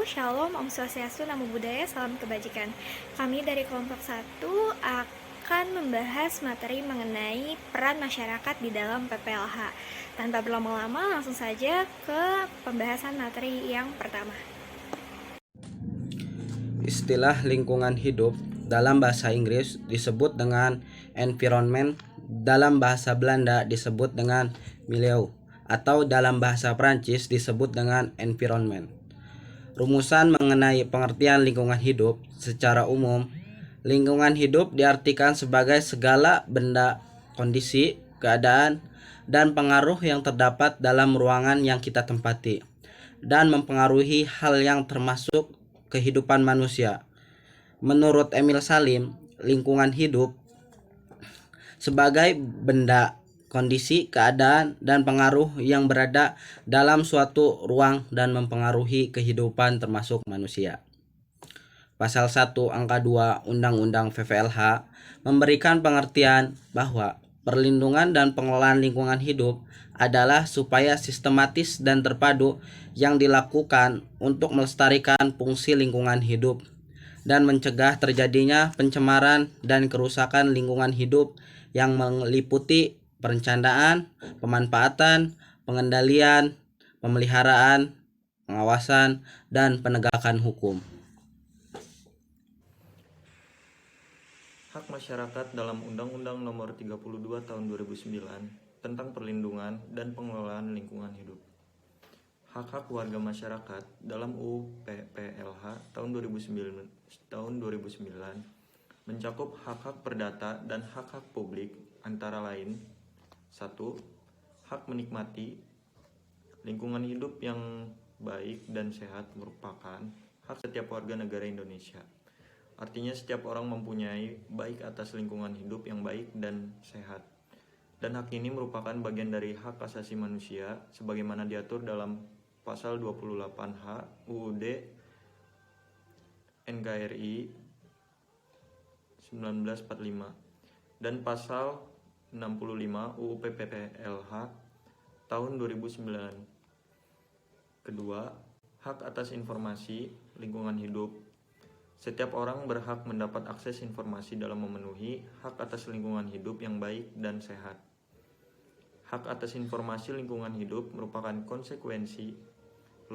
Shalom, Om Swastiastu, Namo Buddhaya, Salam Kebajikan. Kami dari kelompok 1 akan membahas materi mengenai peran masyarakat di dalam PPLH. Tanpa berlama-lama, langsung saja ke pembahasan materi yang pertama. Istilah lingkungan hidup dalam bahasa Inggris disebut dengan environment, dalam bahasa Belanda disebut dengan milieu, atau dalam bahasa Prancis disebut dengan environment. Rumusan mengenai pengertian lingkungan hidup secara umum, lingkungan hidup diartikan sebagai segala benda, kondisi, keadaan, dan pengaruh yang terdapat dalam ruangan yang kita tempati dan mempengaruhi hal yang termasuk kehidupan manusia. Menurut Emil Salim, lingkungan hidup sebagai benda, kondisi, keadaan, dan pengaruh yang berada dalam suatu ruang dan mempengaruhi kehidupan termasuk manusia. Pasal 1 angka 2 Undang-Undang PPLH memberikan pengertian bahwa perlindungan dan pengelolaan lingkungan hidup adalah supaya sistematis dan terpadu yang dilakukan untuk melestarikan fungsi lingkungan hidup dan mencegah terjadinya pencemaran dan kerusakan lingkungan hidup yang meliputi perencanaan, pemanfaatan, pengendalian, pemeliharaan, pengawasan, dan penegakan hukum. Hak masyarakat dalam Undang-Undang Nomor 32 Tahun 2009 tentang perlindungan dan pengelolaan lingkungan hidup. Hak-hak warga masyarakat dalam UU PPLH tahun 2009 mencakup hak-hak perdata dan hak-hak publik antara lain 1. Hak menikmati lingkungan hidup yang baik dan sehat merupakan hak setiap warga negara Indonesia. Artinya setiap orang mempunyai baik atas lingkungan hidup yang baik dan sehat. Dan hak ini merupakan bagian dari hak asasi manusia sebagaimana diatur dalam pasal 28H UUD NKRI 1945 dan pasal 65 UU PPLH tahun 2009. Kedua, hak atas informasi lingkungan hidup. Setiap orang berhak mendapat akses informasi dalam memenuhi hak atas lingkungan hidup yang baik dan sehat. Hak atas informasi lingkungan hidup merupakan konsekuensi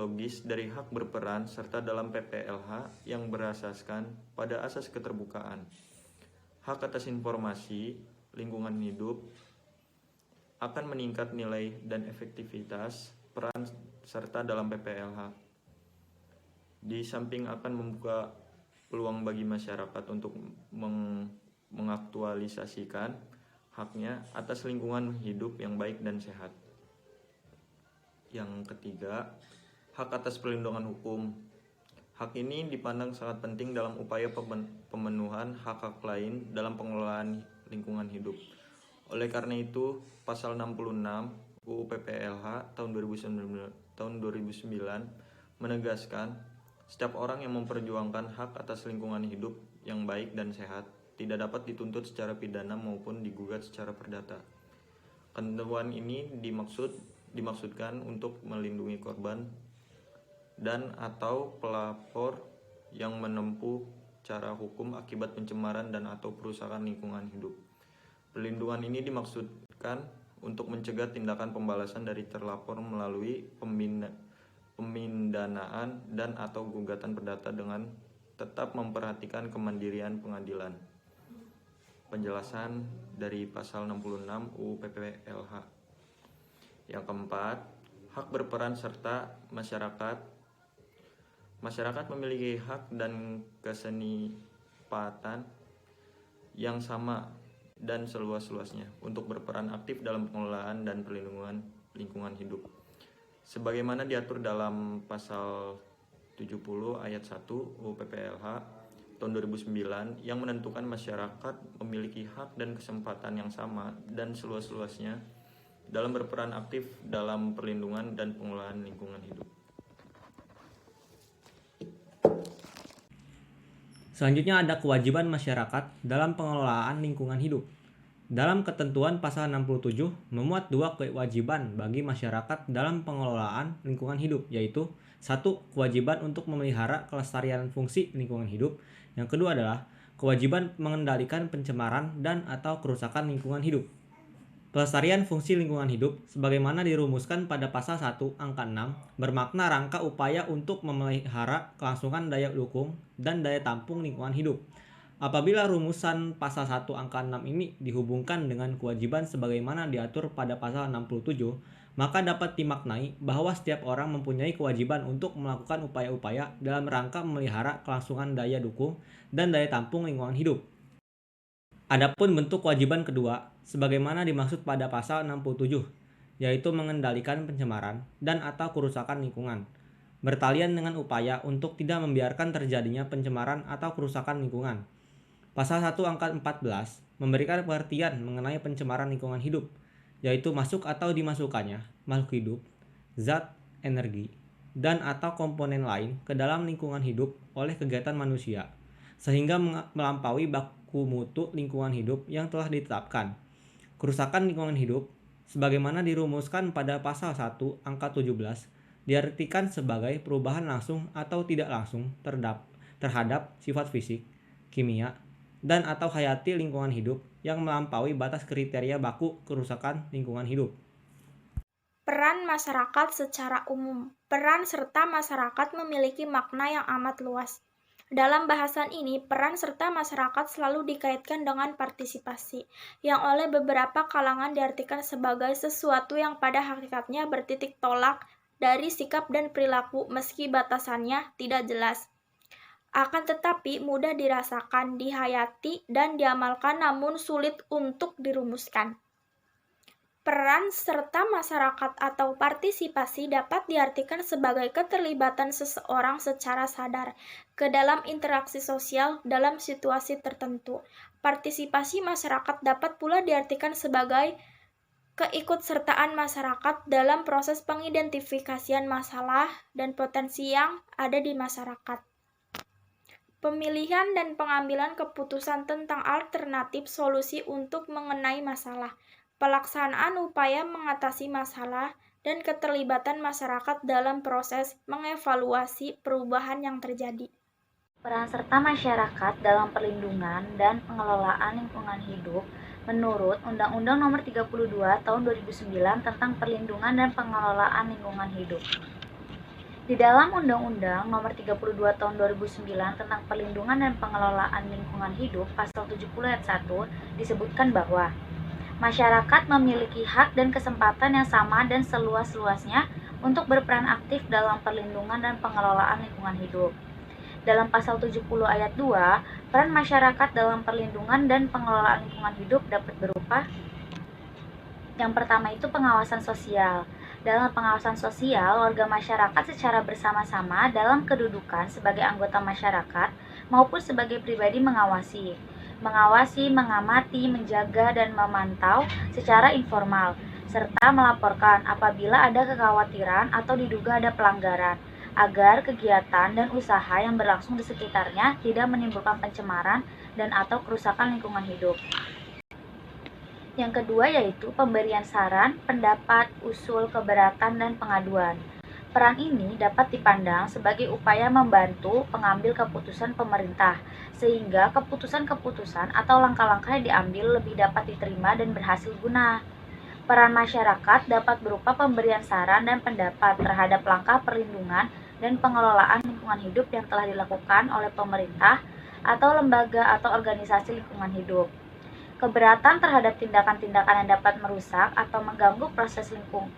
logis dari hak berperan serta dalam PPLH yang berasaskan pada asas keterbukaan. Hak atas informasi lingkungan hidup akan meningkat nilai dan efektivitas peran serta dalam PPLH. Di samping akan membuka peluang bagi masyarakat untuk mengaktualisasikan haknya atas lingkungan hidup yang baik dan sehat. Yang ketiga, hak atas perlindungan hukum. Hak ini dipandang sangat penting dalam upaya pemenuhan hak-hak lain dalam pengelolaan lingkungan hidup. Oleh karena itu, pasal 66 UU PPLH tahun 2009 menegaskan setiap orang yang memperjuangkan hak atas lingkungan hidup yang baik dan sehat tidak dapat dituntut secara pidana maupun digugat secara perdata. Ketentuan ini dimaksudkan untuk melindungi korban dan atau pelapor yang menempuh cara hukum akibat pencemaran dan atau perusakan lingkungan hidup. Perlindungan ini dimaksudkan untuk mencegah tindakan pembalasan dari terlapor melalui pemindanaan dan atau gugatan perdata dengan tetap memperhatikan kemandirian pengadilan. Penjelasan dari pasal 66 UU PPLH. Yang keempat, hak berperan serta masyarakat. Masyarakat memiliki hak dan kesenipatan yang sama dan seluas-luasnya untuk berperan aktif dalam pengelolaan dan perlindungan lingkungan hidup. Sebagaimana diatur dalam pasal 70 ayat 1 UU PPLH tahun 2009 yang menentukan masyarakat memiliki hak dan kesempatan yang sama dan seluas-luasnya dalam berperan aktif dalam perlindungan dan pengelolaan lingkungan hidup. Selanjutnya ada kewajiban masyarakat dalam pengelolaan lingkungan hidup. Dalam ketentuan pasal 67 memuat dua kewajiban bagi masyarakat dalam pengelolaan lingkungan hidup, yaitu satu, kewajiban untuk memelihara kelestarian fungsi lingkungan hidup. Yang kedua adalah kewajiban mengendalikan pencemaran dan atau kerusakan lingkungan hidup. Pelestarian fungsi lingkungan hidup sebagaimana dirumuskan pada pasal 1 angka 6 bermakna rangka upaya untuk memelihara kelangsungan daya dukung dan daya tampung lingkungan hidup. Apabila rumusan pasal 1 angka 6 ini dihubungkan dengan kewajiban sebagaimana diatur pada pasal 67, maka dapat dimaknai bahwa setiap orang mempunyai kewajiban untuk melakukan upaya-upaya dalam rangka memelihara kelangsungan daya dukung dan daya tampung lingkungan hidup. Adapun bentuk kewajiban kedua, sebagaimana dimaksud pada pasal 67, yaitu mengendalikan pencemaran dan atau kerusakan lingkungan, bertalian dengan upaya untuk tidak membiarkan terjadinya pencemaran atau kerusakan lingkungan. Pasal 1 angka 14 memberikan pengertian mengenai pencemaran lingkungan hidup, yaitu masuk atau dimasukkannya makhluk hidup, zat, energi, dan atau komponen lain ke dalam lingkungan hidup oleh kegiatan manusia, sehingga melampaui baku mutu lingkungan hidup yang telah ditetapkan. Kerusakan lingkungan hidup, sebagaimana dirumuskan pada pasal 1 angka 17, diartikan sebagai perubahan langsung atau tidak langsung terhadap sifat fisik, kimia, dan atau hayati lingkungan hidup yang melampaui batas kriteria baku kerusakan lingkungan hidup. Peran masyarakat secara umum. Peran serta masyarakat memiliki makna yang amat luas. Dalam bahasan ini, peran serta masyarakat selalu dikaitkan dengan partisipasi, yang oleh beberapa kalangan diartikan sebagai sesuatu yang pada hakikatnya bertitik tolak dari sikap dan perilaku meski batasannya tidak jelas. Akan tetapi mudah dirasakan, dihayati, dan diamalkan namun sulit untuk dirumuskan. Peran serta masyarakat atau partisipasi dapat diartikan sebagai keterlibatan seseorang secara sadar ke dalam interaksi sosial dalam situasi tertentu. Partisipasi masyarakat dapat pula diartikan sebagai keikutsertaan masyarakat dalam proses pengidentifikasian masalah dan potensi yang ada di masyarakat. Pemilihan dan pengambilan keputusan tentang alternatif solusi untuk mengenai masalah, pelaksanaan upaya mengatasi masalah, dan keterlibatan masyarakat dalam proses mengevaluasi perubahan yang terjadi. Peran serta masyarakat dalam perlindungan dan pengelolaan lingkungan hidup menurut Undang-Undang Nomor 32 Tahun 2009 tentang Perlindungan dan Pengelolaan Lingkungan Hidup. Di dalam Undang-Undang Nomor 32 Tahun 2009 tentang Perlindungan dan Pengelolaan Lingkungan Hidup Pasal 70 ayat 1 disebutkan bahwa masyarakat memiliki hak dan kesempatan yang sama dan seluas-luasnya untuk berperan aktif dalam perlindungan dan pengelolaan lingkungan hidup. Dalam Pasal 70 ayat 2, peran masyarakat dalam perlindungan dan pengelolaan lingkungan hidup dapat berupa: yang pertama itu pengawasan sosial. Dalam pengawasan sosial, warga masyarakat secara bersama-sama dalam kedudukan sebagai anggota masyarakat maupun sebagai pribadi mengawasi, mengamati, menjaga, dan memantau secara informal, serta melaporkan apabila ada kekhawatiran atau diduga ada pelanggaran, agar kegiatan dan usaha yang berlangsung di sekitarnya tidak menimbulkan pencemaran dan atau kerusakan lingkungan hidup. Yang kedua yaitu pemberian saran, pendapat, usul, keberatan, dan pengaduan. Peran ini dapat dipandang sebagai upaya membantu pengambil keputusan pemerintah, sehingga keputusan-keputusan atau langkah-langkah yang diambil lebih dapat diterima dan berhasil guna. Peran masyarakat dapat berupa pemberian saran dan pendapat terhadap langkah perlindungan dan pengelolaan lingkungan hidup yang telah dilakukan oleh pemerintah atau lembaga atau organisasi lingkungan hidup. Keberatan terhadap tindakan-tindakan yang dapat merusak atau mengganggu proses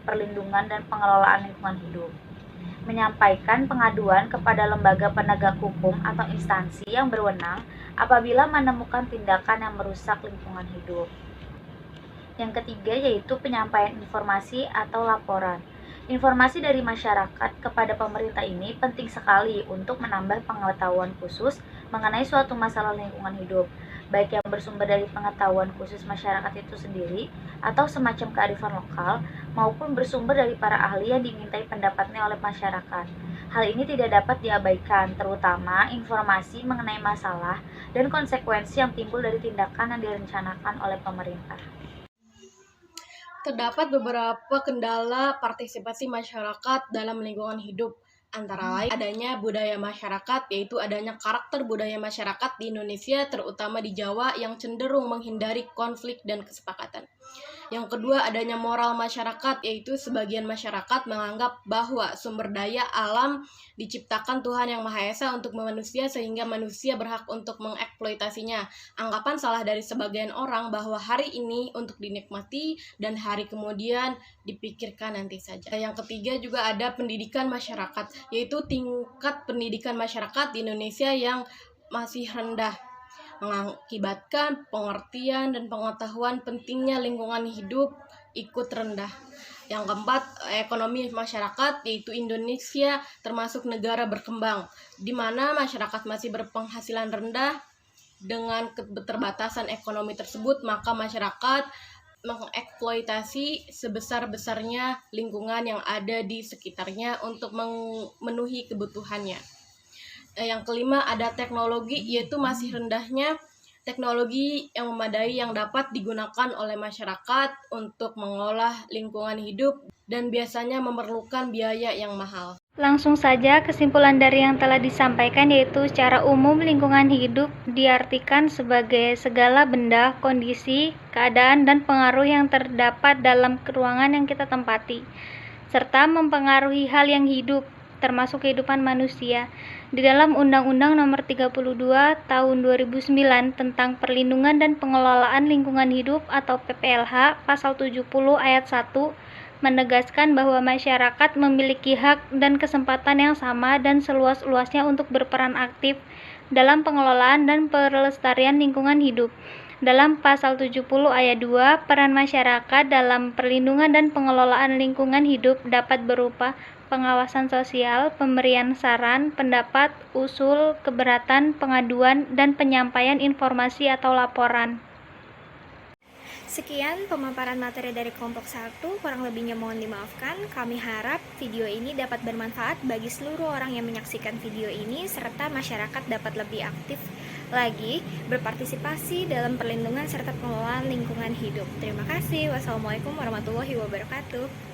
perlindungan dan pengelolaan lingkungan hidup. Menyampaikan pengaduan kepada lembaga penegak hukum atau instansi yang berwenang apabila menemukan tindakan yang merusak lingkungan hidup. Yang ketiga yaitu penyampaian informasi atau laporan. Informasi dari masyarakat kepada pemerintah ini penting sekali untuk menambah pengetahuan khusus mengenai suatu masalah lingkungan hidup, baik yang bersumber dari pengetahuan khusus masyarakat itu sendiri atau semacam kearifan lokal, maupun bersumber dari para ahli yang dimintai pendapatnya oleh masyarakat. Hal ini tidak dapat diabaikan, terutama informasi mengenai masalah dan konsekuensi yang timbul dari tindakan yang direncanakan oleh pemerintah. Terdapat beberapa kendala partisipasi masyarakat dalam lingkungan hidup, antara lain adanya budaya masyarakat, yaitu adanya karakter budaya masyarakat di Indonesia, terutama di Jawa, yang cenderung menghindari konflik dan kesepakatan. Yang kedua, adanya moral masyarakat, yaitu sebagian masyarakat menganggap bahwa sumber daya alam diciptakan Tuhan Yang Maha Esa untuk manusia sehingga manusia berhak untuk mengeksploitasinya. Anggapan salah dari sebagian orang bahwa hari ini untuk dinikmati dan hari kemudian dipikirkan nanti saja. Yang ketiga juga ada pendidikan masyarakat, yaitu tingkat pendidikan masyarakat di Indonesia yang masih rendah, mengakibatkan pengertian dan pengetahuan pentingnya lingkungan hidup ikut rendah. Yang keempat, ekonomi masyarakat, yaitu Indonesia termasuk negara berkembang, di mana masyarakat masih berpenghasilan rendah. Dengan keterbatasan ekonomi tersebut, maka masyarakat mengeksploitasi sebesar-besarnya lingkungan yang ada di sekitarnya untuk memenuhi kebutuhannya. Yang kelima, ada teknologi, yaitu masih rendahnya teknologi yang memadai yang dapat digunakan oleh masyarakat untuk mengolah lingkungan hidup dan biasanya memerlukan biaya yang mahal. Langsung saja kesimpulan dari yang telah disampaikan, yaitu secara umum lingkungan hidup diartikan sebagai segala benda, kondisi, keadaan, dan pengaruh yang terdapat dalam ruangan yang kita tempati, serta mempengaruhi hal yang hidup, termasuk kehidupan manusia. Di dalam Undang-Undang Nomor 32 Tahun 2009 tentang Perlindungan dan Pengelolaan Lingkungan Hidup atau PPLH, Pasal 70 Ayat 1 menegaskan bahwa masyarakat memiliki hak dan kesempatan yang sama dan seluas-luasnya untuk berperan aktif dalam pengelolaan dan pelestarian lingkungan hidup. Dalam Pasal 70 Ayat 2, peran masyarakat dalam perlindungan dan pengelolaan lingkungan hidup dapat berupa pengawasan sosial, pemberian saran, pendapat, usul, keberatan, pengaduan, dan penyampaian informasi atau laporan. Sekian pemaparan materi dari kelompok 1, kurang lebihnya mohon dimaafkan. Kami harap video ini dapat bermanfaat bagi seluruh orang yang menyaksikan video ini, serta masyarakat dapat lebih aktif lagi berpartisipasi dalam perlindungan serta pengelolaan lingkungan hidup. Terima kasih. Wassalamualaikum warahmatullahi wabarakatuh.